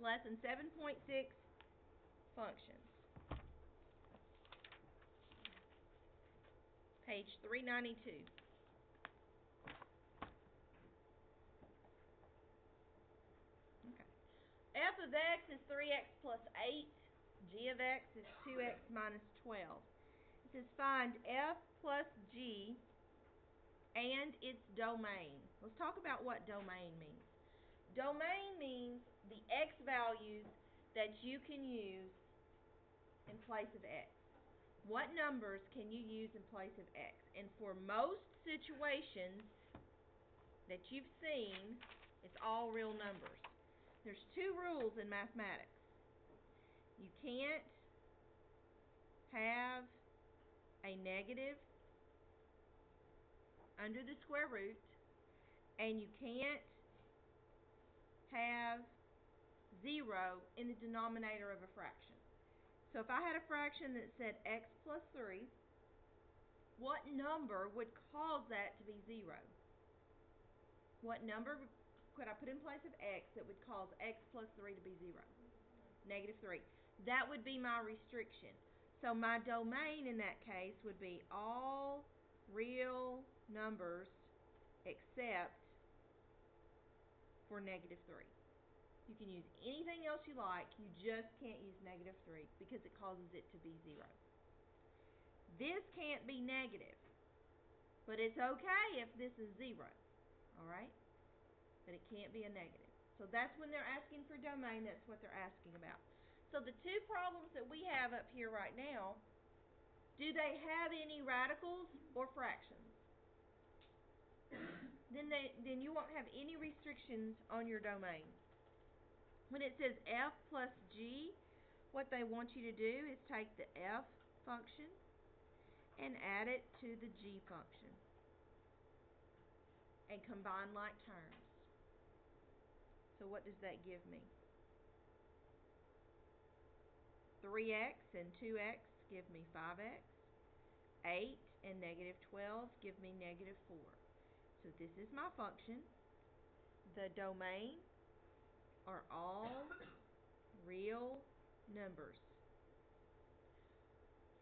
Lesson 7.6, Functions. Page 392. Okay. F of x is 3x plus 8. G of x is 2x minus 12. It says find f plus g and its domain. Let's talk about what domain means. Domain means the x values that you can use in place of x. What numbers can you use in place of x? And for most situations that you've seen, it's all real numbers. There's two rules in mathematics. You can't have a negative under the square root, and you can't have 0 in the denominator of a fraction. So if I had a fraction that said x plus 3, what number would cause that to be 0? What number could I put in place of x that would cause x plus 3 to be 0? Negative 3. That would be my restriction. So my domain in that case would be all real numbers except for negative 3. You can use anything else you like, you just can't use negative 3 because it causes it to be 0. This can't be negative, but it's okay if this is 0, alright? But it can't be a negative. So that's when they're asking for domain, that's what they're asking about. So the two problems that we have up here right now, do they have any radicals or fractions? Then you won't have any restrictions on your domain. When it says f plus g, what they want you to do is take the f function and add it to the g function and combine like terms. So what does that give me? 3x and 2x give me 5x. 8 and negative 12 give me negative 4. So this is my function. The domain are all real numbers.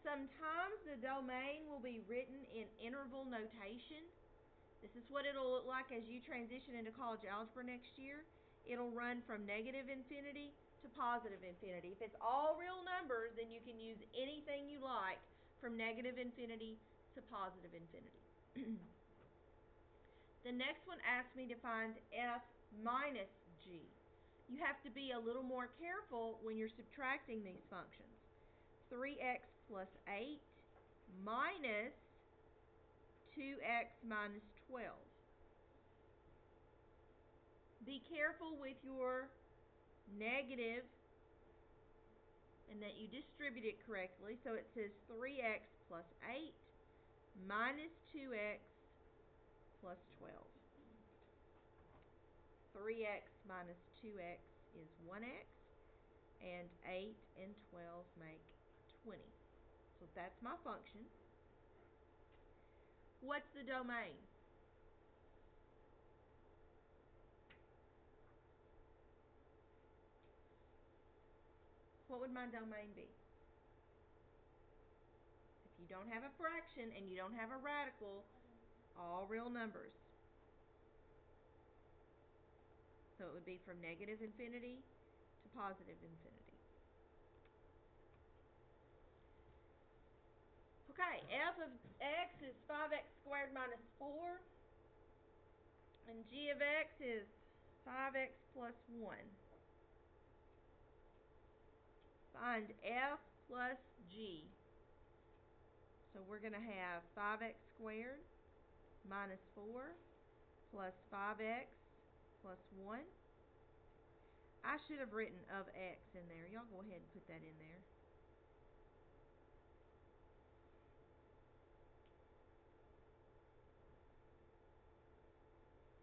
Sometimes the domain will be written in interval notation. This is what it'll look like as you transition into college algebra next year. It'll run from negative infinity to positive infinity. If it's all real numbers, then you can use anything you like from negative infinity to positive infinity. The next one asks me to find f minus g. You have to be a little more careful when you're subtracting these functions. 3x plus 8 minus 2x minus 12. Be careful with your negative and that you distribute it correctly. So it says 3x plus 8 minus 2x plus 12. 3x minus 2x is 1x, and 8 and 12 make 20. So that's my function. What's the domain? What would my domain be? If you don't have a fraction and you don't have a radical, all real numbers. So it would be from negative infinity to positive infinity. Okay, f of x is 5x squared minus 4. And g of x is 5x plus 1. Find f plus g. So we're going to have 5x squared minus 4 plus 5x plus 1. I should have written of x in there. Y'all go ahead and put that in there.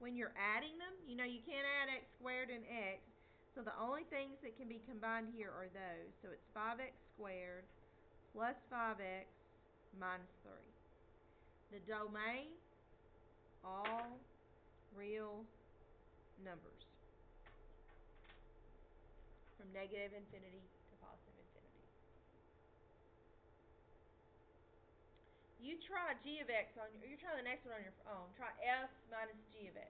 When you're adding them, you know you can't add x squared and x. So the only things that can be combined here are those. So it's 5x squared plus 5x minus 3. The domain, all real numbers. from negative infinity to positive infinity. You try g of x on you try the next one on your own. Try f minus g of x.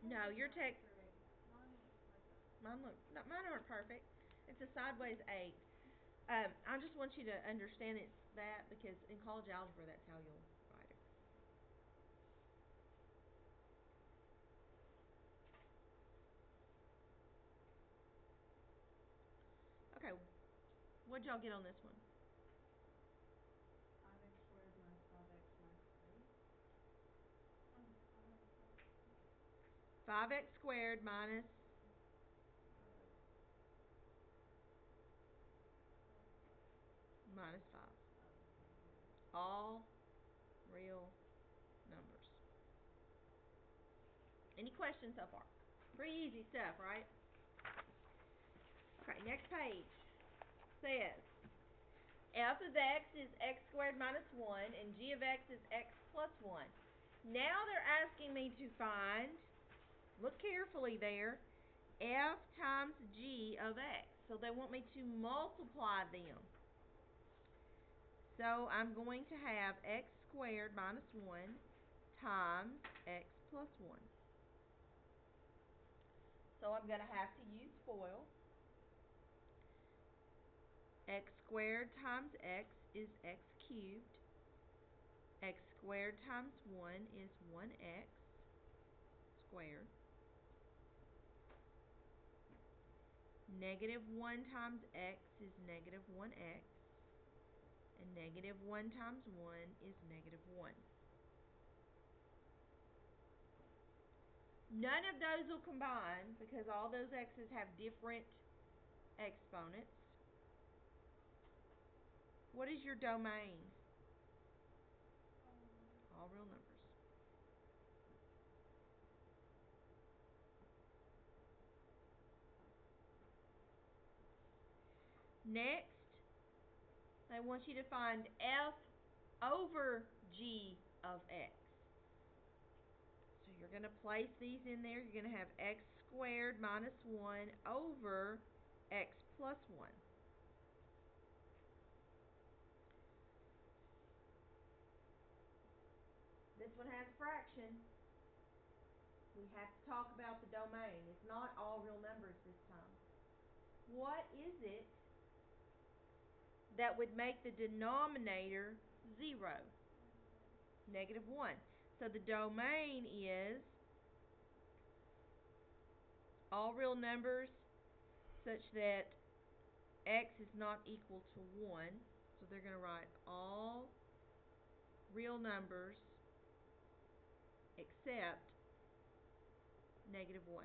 No, your text. Mine aren't perfect. It's a sideways 8. I just want you to understand it's that because in college algebra that's how you'll write it. Okay, what'd y'all get on this one? 5x squared minus 5x minus 3. 5x squared minus minus 5. All real numbers. Any questions so far? Pretty easy stuff, right? Okay, next page says f of x is x squared minus 1 and g of x is x plus 1. Now they're asking me to find, look carefully there, f times g of x. So they want me to multiply them. So I'm going to have x squared minus 1 times x plus 1. So I'm going to have to use FOIL. X squared times x is x cubed. X squared times 1 is 1x squared. Negative 1 times x is negative 1x. And negative 1 times 1 is negative 1. None of those will combine because all those x's have different exponents. What is your domain? All real numbers. Next, I want you to find f over g of x. So you're going to place these in there. You're going to have x squared minus 1 over x plus 1. This one has a fraction. We have to talk about the domain. It's not all real numbers this time. What is it that would make the denominator 0? Negative 1. So the domain is all real numbers such that x is not equal to 1. So they're going to write all real numbers except negative 1.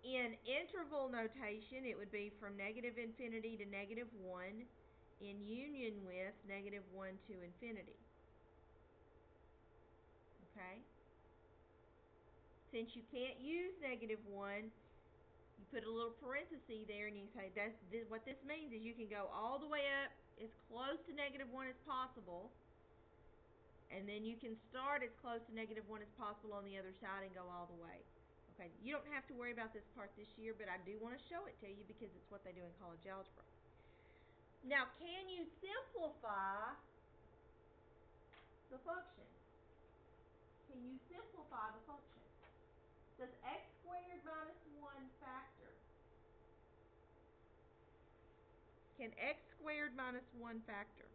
In interval notation, it would be from negative infinity to negative 1 in union with negative 1 to infinity. Okay? Since you can't use negative 1, you put a little parenthesis there and you say what this means is you can go all the way up as close to negative 1 as possible, and then you can start as close to negative 1 as possible on the other side and go all the way. Okay, you don't have to worry about this part this year, but I do want to show it to you because it's what they do in college algebra. Now, can you simplify the function? Can you simplify the function? Does x squared minus 1 factor? Can x squared minus 1 factor?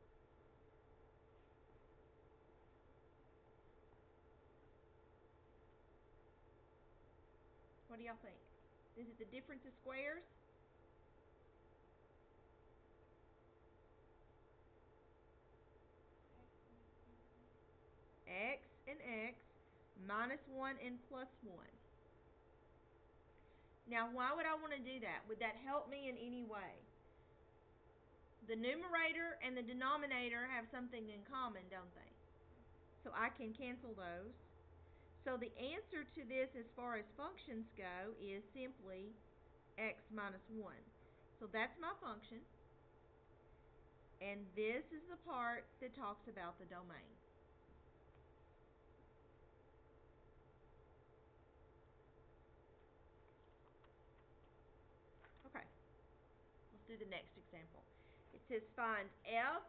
What do y'all think? Is it the difference of squares? X and x, minus 1 and plus 1. Now, why would I want to do that? Would that help me in any way? The numerator and the denominator have something in common, don't they? So I can cancel those. So the answer to this as far as functions go is simply x minus 1. So that's my function. And this is the part that talks about the domain. Okay, let's do the next example. It says find f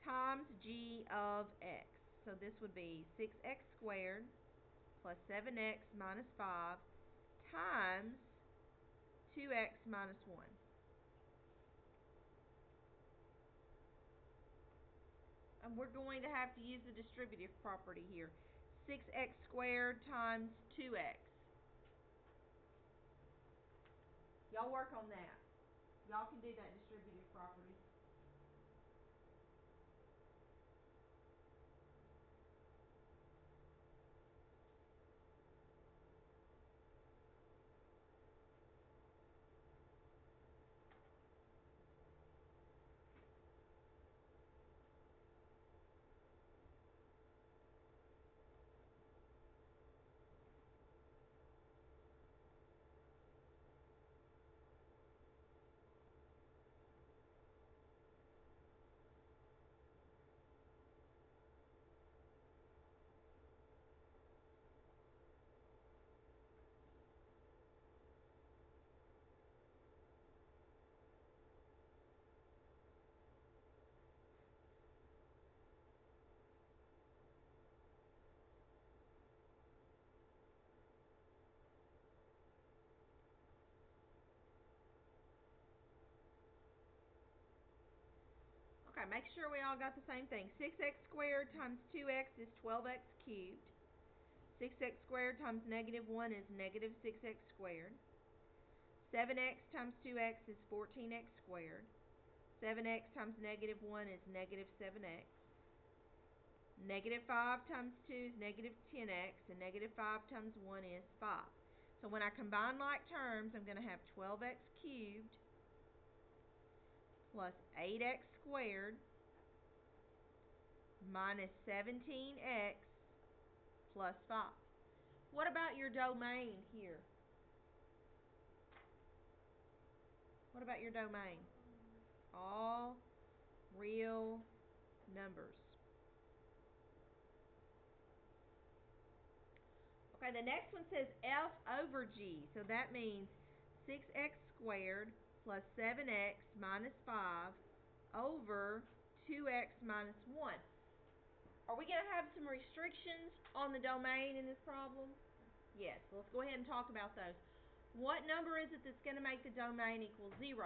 times g of x. So this would be 6x squared plus 7x minus 5 times 2x minus 1. And we're going to have to use the distributive property here. 6x squared times 2x. Y'all work on that. Y'all can do that distributive property. Okay, make sure we all got the same thing. 6x squared times 2x is 12x cubed. 6x squared times negative 1 is negative 6x squared. 7x times 2x is 14x squared. 7x times negative 1 is negative 7x. Negative 5 times 2 is negative 10x, and negative 5 times 1 is 5. So when I combine like terms, I'm going to have 12x cubed plus 8x squared minus 17x plus 5. What about your domain here? What about your domain? All real numbers. Okay, the next one says f over g. So that means 6x squared plus 7x minus 5 over 2x minus 1. Are we going to have some restrictions on the domain in this problem? Yes. So let's go ahead and talk about those. What number is it that's going to make the domain equal 0?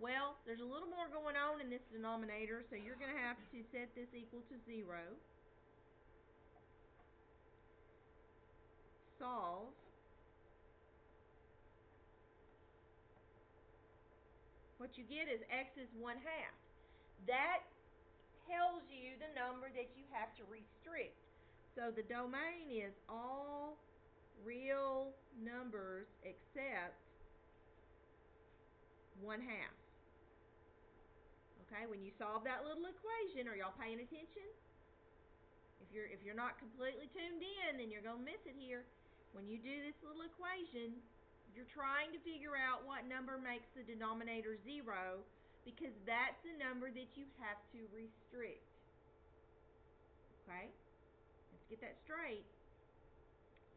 Well, there's a little more going on in this denominator, so you're going to have to set this equal to 0. Solve. What you get is x is 1/2. That tells you the number that you have to restrict. So the domain is all real numbers except 1/2. Okay, when you solve that little equation, are y'all paying attention? If you're not completely tuned in, then you're going to miss it here. When you do this little equation, you're trying to figure out what number makes the denominator 0, because that's the number that you have to restrict. Okay? Let's get that straight.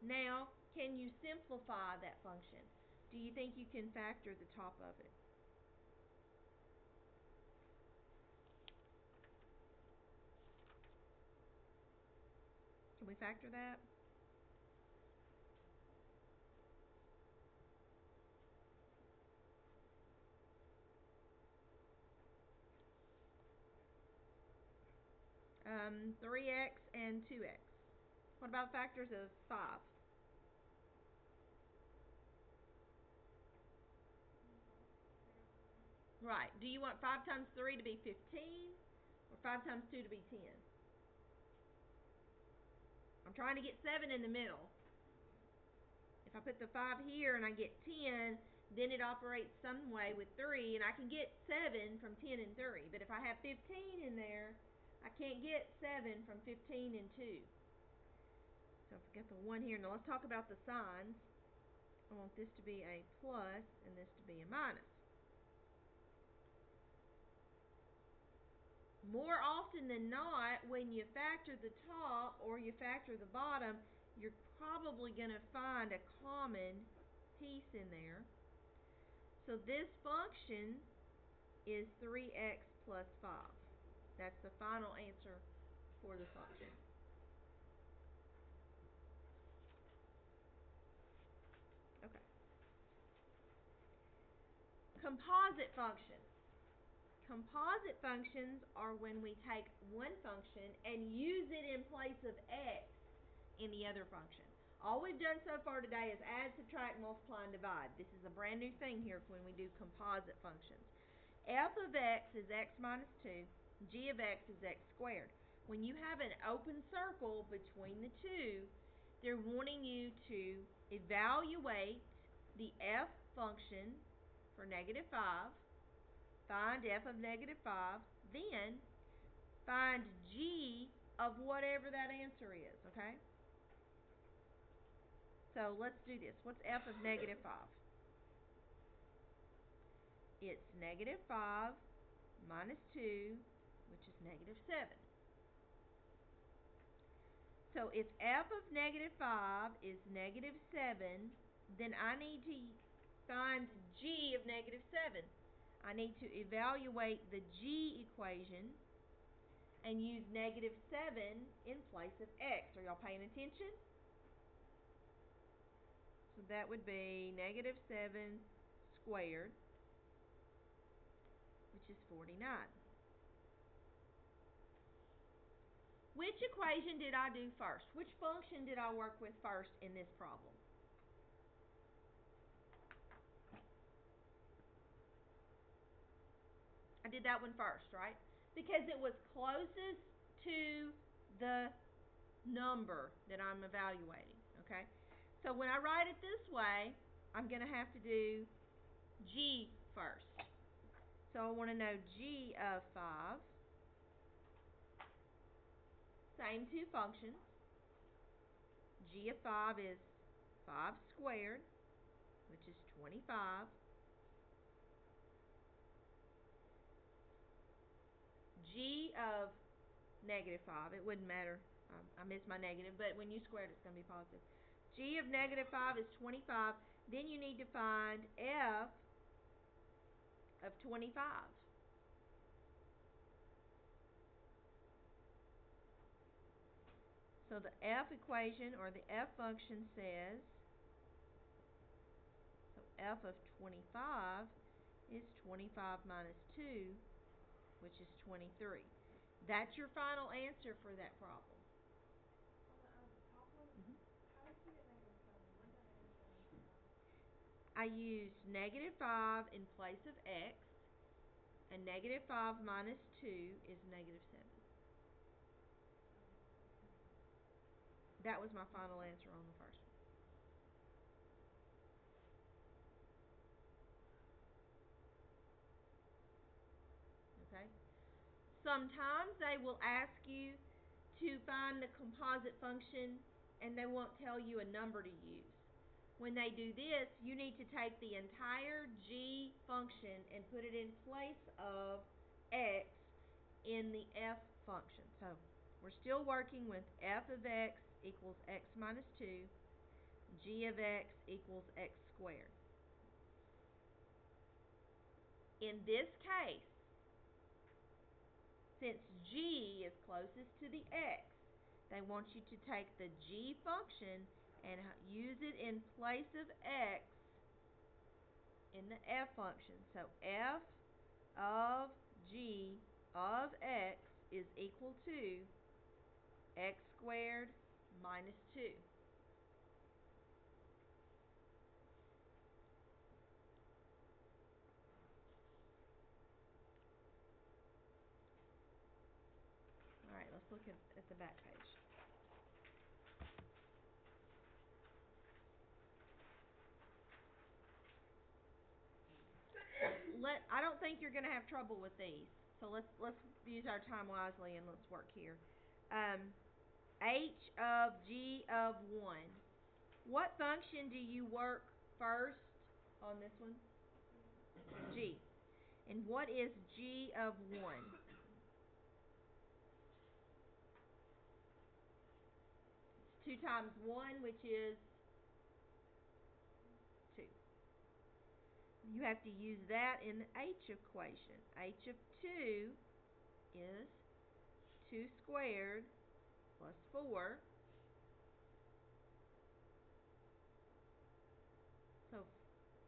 Now, can you simplify that function? Do you think you can factor the top of it? Can we factor that? Um, 3x and 2x. What about factors of 5? Right. Do you want 5 times 3 to be 15 or 5 times 2 to be 10? I'm trying to get 7 in the middle. If I put the 5 here and I get 10, then it operates some way with 3, and I can get 7 from 10 and 3. But if I have 15 in there, I can't get 7 from 15 and 2. So I forget the 1 here. Now let's talk about the signs. I want this to be a plus and this to be a minus. More often than not, when you factor the top or you factor the bottom, you're probably going to find a common piece in there. So this function is 3x plus 5. That's the final answer for the function. Okay. Composite functions. Composite functions are when we take one function and use it in place of x in the other function. All we've done so far today is add, subtract, multiply, and divide. This is a brand new thing here when we do composite functions. F of x is x minus 2. G of x is x squared. When you have an open circle between the two, they're wanting you to evaluate the f function for -5, find f of -5, then find g of whatever that answer is, okay? So let's do this. What's f of -5? It's -5 minus 2, which is -7. So if f of -5 is -7, then I need to find g of -7. I need to evaluate the g equation and use -7 in place of x. Are y'all paying attention? So that would be -7 squared, which is 49. Which equation did I do first? Which function did I work with first in this problem? I did that one first, right? Because it was closest to the number that I'm evaluating, okay? So when I write it this way, I'm going to have to do g first. So I want to know g of 5. Same two functions. G of 5 is 5 squared, which is 25. G of -5, it wouldn't matter. I missed my negative, but when you square it, it's going to be positive. G of -5 is 25. Then you need to find f of 25. So the f equation, or the f function, says, so f of 25 is 25 minus 2, which is 23. That's your final answer for that problem. On the top one, how did you get -7? Where'd that -7 come from? I used -5 in place of x, and -5 minus 2 is -7. That was my final answer on the first one. Okay? Sometimes they will ask you to find the composite function and they won't tell you a number to use. When they do this, you need to take the entire g function and put it in place of x in the f function. So we're still working with f of x equals x minus 2, g of x equals x squared. In this case, since g is closest to the x, they want you to take the g function and use it in place of x in the f function. So f of g of x is equal to x squared minus 2. All right, let's look at the back page. I don't think you're going to have trouble with these. So let's use our time wisely and let's work here. h of g of 1. What function do you work first on this one? G. And what is g of 1? It's 2 times 1, which is 2. You have to use that in the h equation. H of 2 is 2 squared plus 4. So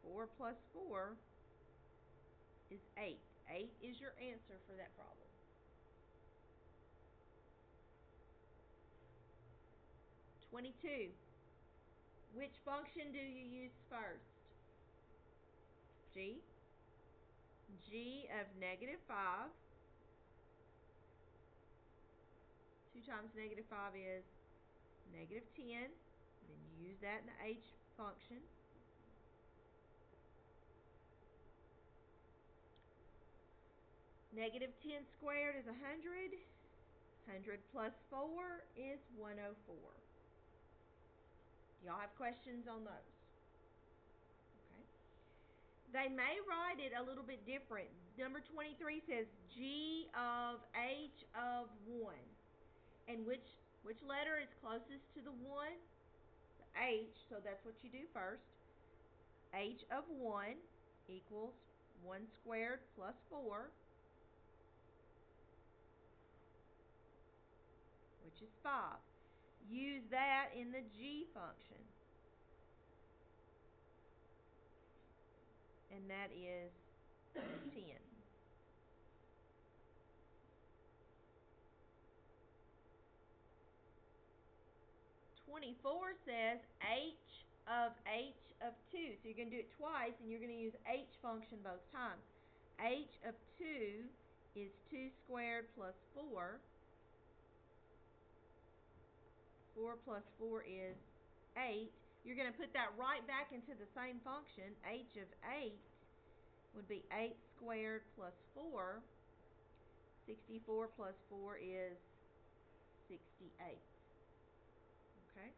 4 plus 4 is 8. 8 is your answer for that problem. (22). Which function do you use first? G. G of -5. 2 times -5 is -10. Then you use that in the h function. -10 squared is 100. 100 plus 4 is 104. Do y'all have questions on those? Okay. They may write it a little bit different. Number 23 says g of h of 1. And which letter is closest to the 1? The h, so that's what you do first. H of 1 equals 1 squared plus 4, which is 5. Use that in the g function. And that is 10. (24) says h of 2. So you're going to do it twice, and you're going to use h function both times. H of 2 is 2 squared plus 4. 4 plus 4 is 8. You're going to put that right back into the same function. H of 8 would be 8 squared plus 4. 64 plus 4 is 68. Okay?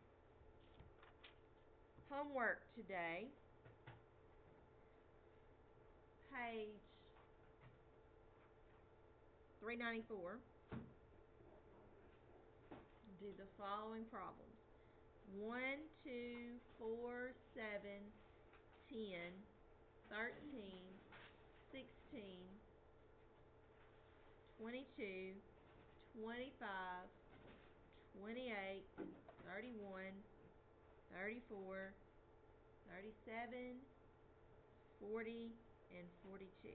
Homework today. Page 394. Do the following problems. 1, 2, 4, 7, 10, 13, 16, 22, 25, 28, 31, 34, 37, 40, and 42.